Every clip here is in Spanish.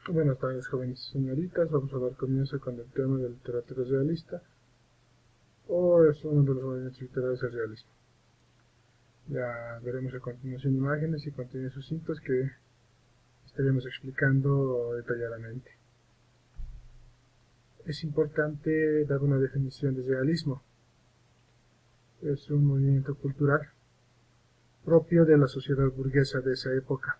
Buenas tardes, jóvenes y señoritas. Vamos a dar comienzo con el tema de literatura realista, o es uno de los movimientos literarios del realismo. Ya veremos a continuación imágenes y contenidos sucintos que estaremos explicando detalladamente. Es importante dar una definición de realismo. Es un movimiento cultural propio de la sociedad burguesa de esa época,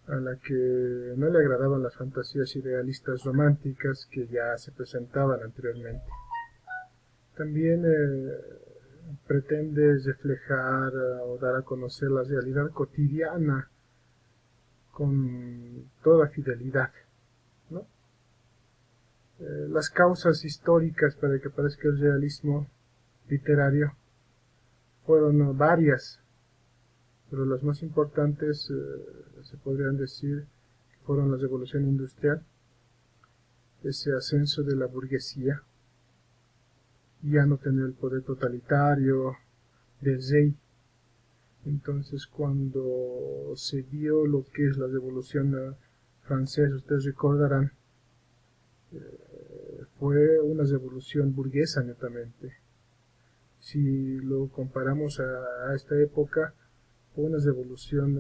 a la que no le agradaban las fantasías idealistas románticas que ya se presentaban anteriormente. También pretende reflejar o dar a conocer la realidad cotidiana con toda fidelidad, ¿no? Las causas históricas para que aparezca el realismo literario fueron varias, pero las más importantes se podrían decir que fueron la revolución industrial, ese ascenso de la burguesía, ya no tener el poder totalitario del rey. Entonces, cuando se dio lo que es la Revolución Francesa, ustedes recordarán, fue una revolución burguesa netamente. Si lo comparamos a esta época, fue una revolución,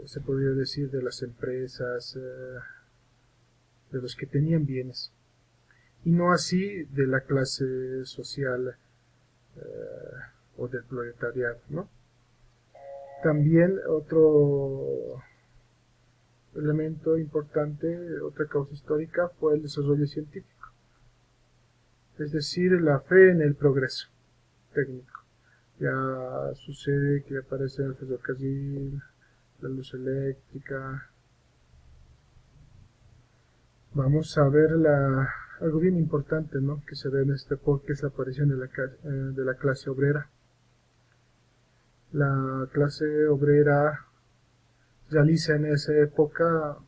se podría decir, de las empresas, de los que tenían bienes, y no así de la clase social o del proletariado, ¿no? También otro elemento importante, otra causa histórica, fue el desarrollo científico, es decir, la fe en el progreso técnico. Ya sucede que aparece el ferrocarril, la luz eléctrica. Vamos a ver algo bien importante, ¿no?, que se ve en este época, es la aparición de la clase obrera. La clase obrera realiza en esa época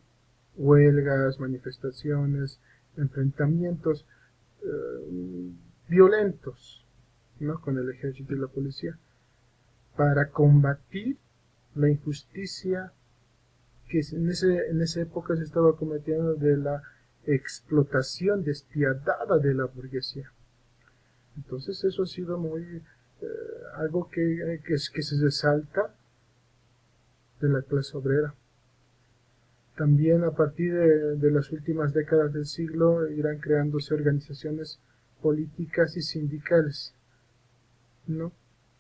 huelgas, manifestaciones, enfrentamientos violentos, ¿no?, con el ejército y la policía, para combatir la injusticia que en esa época se estaba cometiendo, de la explotación despiadada de la burguesía. Entonces eso ha sido algo que se resalta de la clase obrera. También a partir de las últimas décadas del siglo irán creándose organizaciones políticas y sindicales, ¿no?,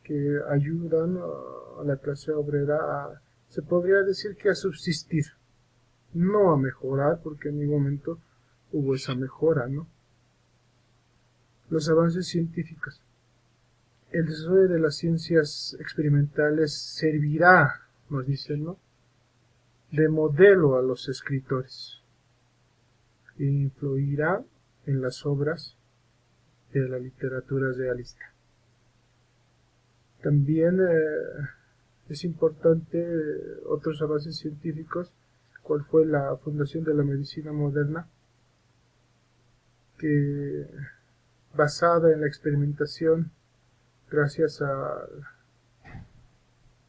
que ayudan a la clase obrera se podría decir que a subsistir, no a mejorar, porque en ningún momento hubo esa mejora, ¿no? Los avances científicos. El desarrollo de las ciencias experimentales servirá, nos dicen, ¿no?, de modelo a los escritores e influirá en las obras de la literatura realista. También es importante otros avances científicos, cuál fue la fundación de la medicina moderna, que basada en la experimentación, gracias al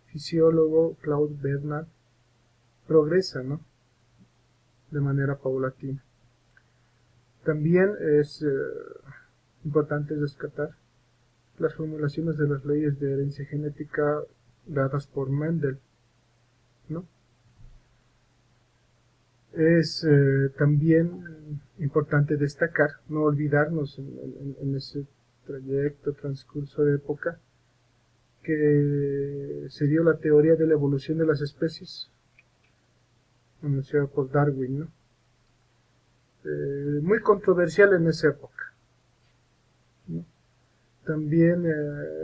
fisiólogo Claude Bernard, progresa, ¿no?, de manera paulatina. También es importante rescatar las formulaciones de las leyes de herencia genética dadas por Mendel, ¿no? Es también importante destacar, no olvidarnos en ese trayecto, transcurso de época, que se dio la teoría de la evolución de las especies, anunciada por Darwin, ¿no? Muy controversial en esa época, ¿no? También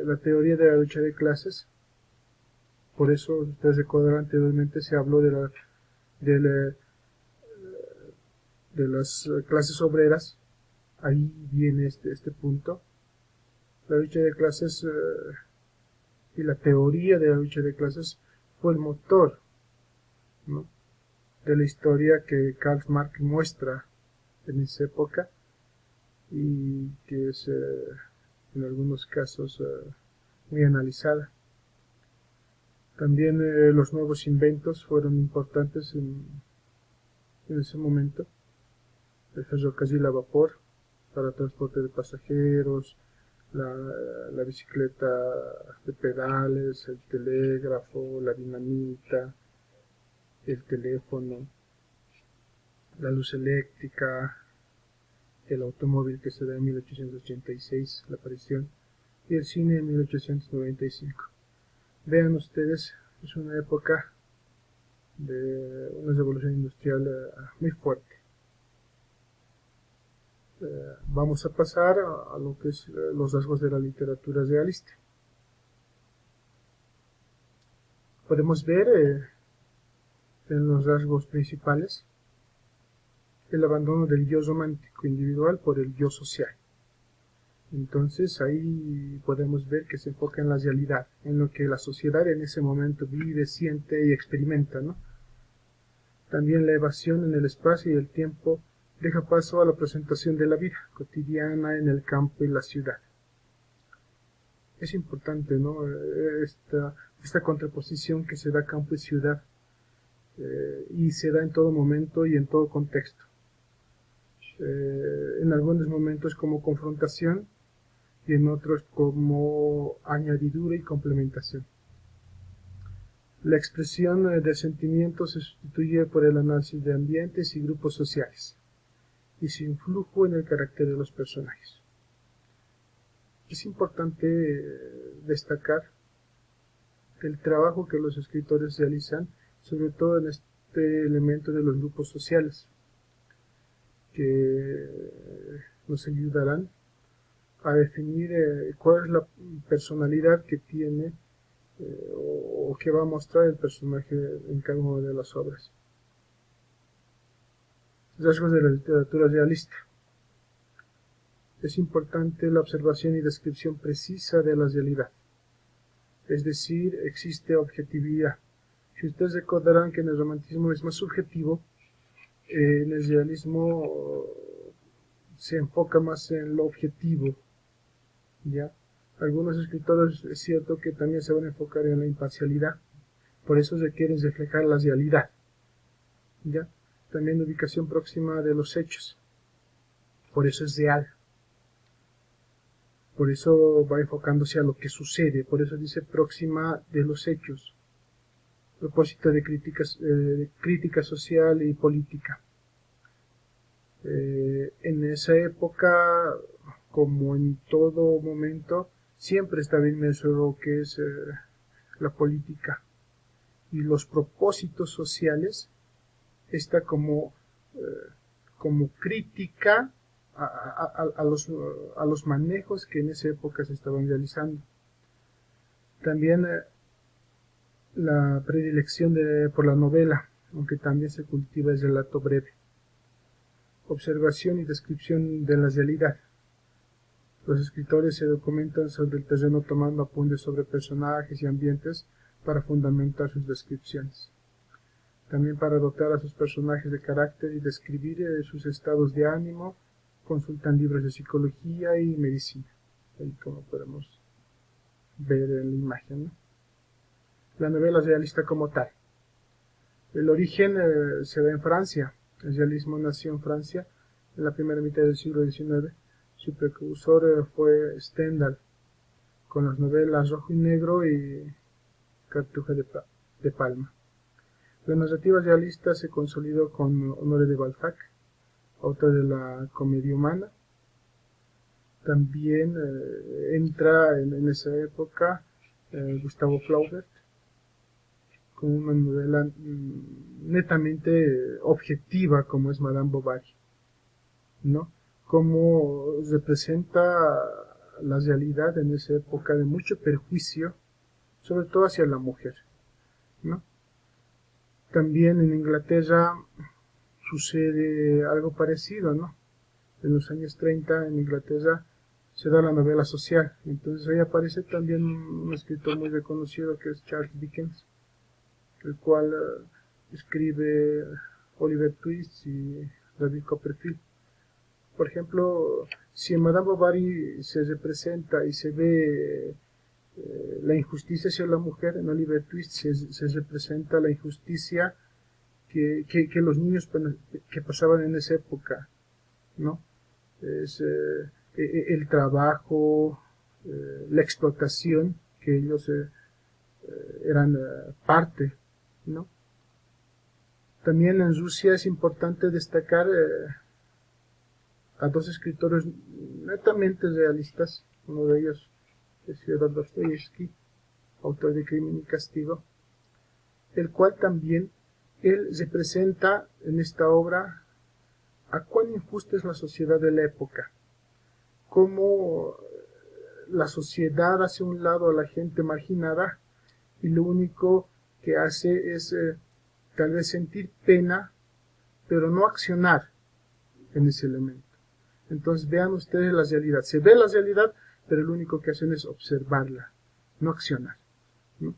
la teoría de la lucha de clases. Por eso, ustedes recordarán, anteriormente se habló de, la, de las clases obreras. Ahí viene este punto. La lucha de clases y la teoría de la lucha de clases fue el motor, ¿no?, de la historia que Karl Marx muestra en esa época, y que es en algunos casos muy analizada. También los nuevos inventos fueron importantes en ese momento, el ferrocarril a vapor para transporte de pasajeros, la bicicleta de pedales, el telégrafo, la dinamita, el teléfono, la luz eléctrica, el automóvil que se da en 1886, la aparición, y el cine en 1895. Vean ustedes, es una época de una revolución industrial muy fuerte. Vamos a pasar a lo que es los rasgos de la literatura realista. Podemos ver en los rasgos principales el abandono del yo romántico individual por el yo social. Entonces ahí podemos ver que se enfoca en la realidad, en lo que la sociedad en ese momento vive, siente y experimenta, ¿no? También la evasión en el espacio y el tiempo deja paso a la presentación de la vida cotidiana en el campo y la ciudad. Es importante, ¿no? Esta contraposición que se da campo y ciudad, y se da en todo momento y en todo contexto. En algunos momentos como confrontación y en otros como añadidura y complementación. La expresión de sentimientos se sustituye por el análisis de ambientes y grupos sociales y su influjo en el carácter de los personajes. Es importante destacar el trabajo que los escritores realizan, sobre todo en este elemento de los grupos sociales, que nos ayudarán a definir cuál es la personalidad que tiene o que va a mostrar el personaje en cada una de las obras. Rasgos de la literatura realista. Es importante la observación y descripción precisa de la realidad, es decir, existe objetividad. Si ustedes recordarán que en el romanticismo es más subjetivo, en el realismo se enfoca más en lo objetivo, ¿ya? Algunos escritores es cierto que también se van a enfocar en la imparcialidad, por eso requieren reflejar la realidad, ¿ya? También ubicación próxima de los hechos, por eso es real, por eso va enfocándose a lo que sucede, por eso dice próxima de los hechos, propósito de crítica social y política. En esa época, como en todo momento, siempre estaba inmerso lo que es la política y los propósitos sociales, está como crítica a los manejos que en esa época se estaban realizando. También la predilección por la novela, aunque también se cultiva el relato breve. Observación y descripción de la realidad. Los escritores se documentan sobre el terreno tomando apuntes sobre personajes y ambientes para fundamentar sus descripciones. También para dotar a sus personajes de carácter y describir sus estados de ánimo, consultan libros de psicología y medicina, ahí como podemos ver en la imagen, ¿no? La novela realista como tal. El origen se da en Francia. El realismo nació en Francia en la primera mitad del siglo XIX. Su precursor fue Stendhal, con las novelas Rojo y Negro y Cartuja de Palma. La narrativa realista se consolidó con Honoré de Balzac, autor de la Comedia Humana. También entra en esa época Gustavo Flaubert, con una novela netamente objetiva como es Madame Bovary, ¿no? Como representa la realidad en esa época de mucho perjuicio, sobre todo hacia la mujer, ¿no? También en Inglaterra sucede algo parecido, ¿no? En los años 30 en Inglaterra se da la novela social, entonces ahí aparece también un escritor muy reconocido que es Charles Dickens, el cual escribe Oliver Twist y David Copperfield. Por ejemplo, si en Madame Bovary se representa y se ve la injusticia hacia la mujer, en Oliver Twist se representa la injusticia que los niños que pasaban en esa época, ¿no? Es el trabajo, la explotación que ellos eran parte, ¿no? También en Rusia es importante destacar a dos escritores netamente realistas. Uno de ellos es Fyodor Dostoyevsky, autor de Crimen y Castigo, el cual también él representa en esta obra a cuán injusta es la sociedad de la época, cómo la sociedad hace a un lado a la gente marginada y lo único que hace es tal vez sentir pena, pero no accionar en ese elemento. Entonces vean ustedes la realidad. Se ve la realidad, pero lo único que hacen es observarla, no accionar, ¿no?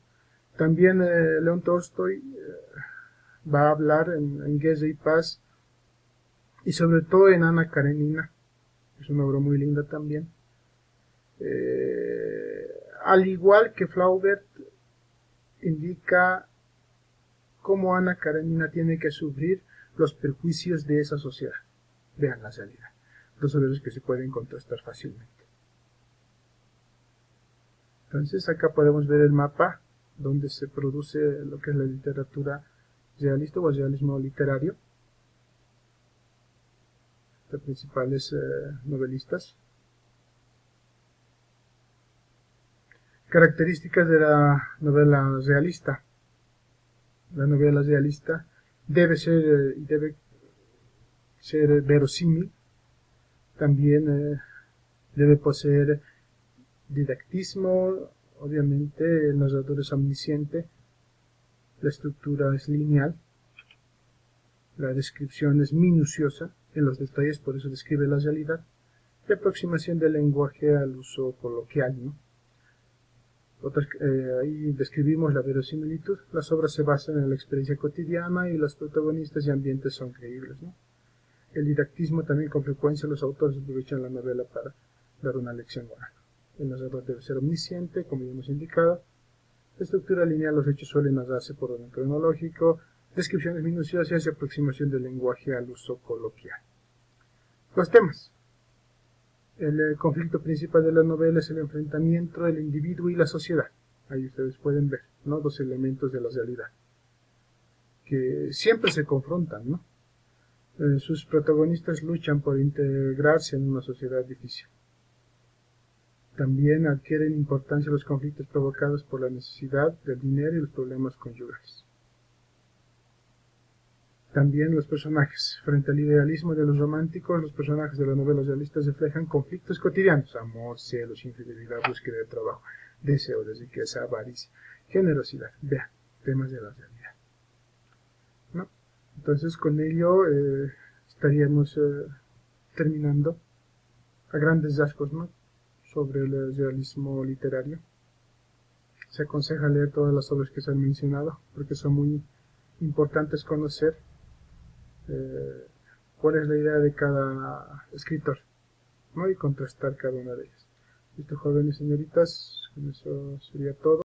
También León Tolstoy va a hablar en Guerra y Paz y sobre todo en Ana Karenina. Es una obra muy linda también. Al igual que Flaubert indica cómo Ana Karenina tiene que sufrir los perjuicios de esa sociedad. Vean la realidad. Dos obras que se pueden contrastar fácilmente. Entonces acá podemos ver el mapa donde se produce lo que es la literatura realista o el realismo literario. Los principales novelistas. Características de la novela realista. La novela realista debe ser verosímil. También debe poseer didactismo. Obviamente el narrador es omnisciente. La estructura es lineal. La descripción es minuciosa en los detalles, por eso describe la realidad. La aproximación del lenguaje al uso coloquial, ¿no? Ahí describimos la verosimilitud. Las obras se basan en la experiencia cotidiana y los protagonistas y ambientes son creíbles, ¿no? El didactismo también, con frecuencia los autores aprovechan la novela para dar una lección moral. El narrador debe ser omnisciente, como ya hemos indicado. La estructura lineal, los hechos suelen narrarse por orden cronológico. Descripciones minuciosas y aproximación del lenguaje al uso coloquial. Los temas. El conflicto principal de la novela es el enfrentamiento del individuo y la sociedad. Ahí ustedes pueden ver, ¿no? Dos elementos de la realidad que siempre se confrontan, ¿no? Sus protagonistas luchan por integrarse en una sociedad difícil. También adquieren importancia los conflictos provocados por la necesidad del dinero y los problemas conyugales. También los personajes. Frente al idealismo de los románticos, los personajes de las novelas realistas reflejan conflictos cotidianos: amor, celos, infidelidad, búsqueda de trabajo, deseo de riqueza, avaricia, generosidad. Vean, temas de la realidad, ¿no? Entonces con ello estaríamos terminando a grandes rasgos, ¿no?, sobre el realismo literario. Se aconseja leer todas las obras que se han mencionado porque son muy importantes conocer cuál es la idea de cada escritor, ¿no?, y contrastar cada una de ellas. Listo, jóvenes señoritas, con eso sería todo.